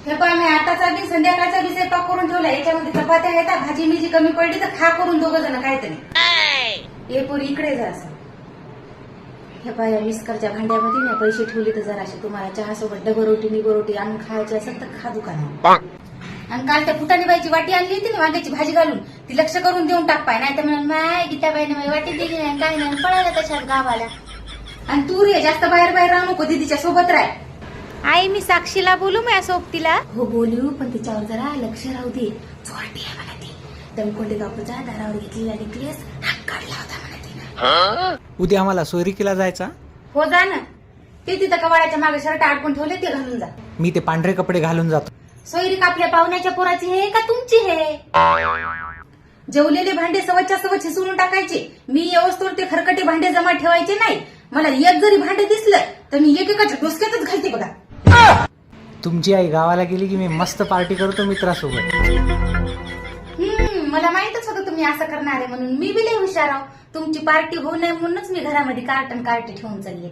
हे पण मी आताचा बी संध्याकाळचा बी स्वयंपाक करून ठेवला. याच्यामध्ये चपात्या आहेत, भाजी मिजी कमी पडली तर खा करून दोघ जण काहीतरी. हे पोरी इकडे जा असं. हे पाया मिस्करच्या भांड्यामध्ये मी पैसे ठेवले तर जराशे तुम्हाला चहासोबत डबरोटी निबरोटी आणून खायची असेल तर खा दुकानावर. आणि काल त्या फुटाणी बाईची वाटी आणली होती ना वांग्याची भाजी घालून, ती लक्ष करून देऊन टाक पाय. नाही तर म्हणून माय गीताबाईने वाटी दिली नाही काही नाही पळायला तशात गावाला. आणि तू रे जास्त बाहेर बाहेर राहू नको, दीदीच्या सोबत राह. आई मी साक्षीला बोलू माझ्या सोबतीला. हो बोलू, पण तिच्यावर जरा लक्ष राहू दे. चोरटी आहे म्हणा ती. दमकोंडे कापूचा दारावर घेतलेला नेकलेस हात काढला होता म्हणा तिनं. उद्या आम्हाला सोयरिकीला जायचा. हो जा ना. ते तिथं कवाडाच्या मागे शर्ट अडकून ठेवले ते घालून जा. मी ते पांढरे कपडे घालून जातो. सोयरीक आपल्या पाहुण्याच्या पोराची आहे का तुमची आहे? जेवलेले भांडे सवच्या सवच हिसवून टाकायचे. मी येवस्तोर ते खरकटे भांडे जमा ठेवायचे नाही. मला एक जरी भांडे दिसलं तर मी एकेकाच्या डोसक्यातच घालते बघा. तुमची आई गावाला गेली की मी मस्त पार्टी करतो मित्रासोबत. मला माहितच होतं तुम्ही असं करणार आहे म्हणून. मी बी लय हुशार आहो. तुमची पार्टी होऊ नये म्हणूनच मी घरामध्ये कार्टन ठेवून चालले.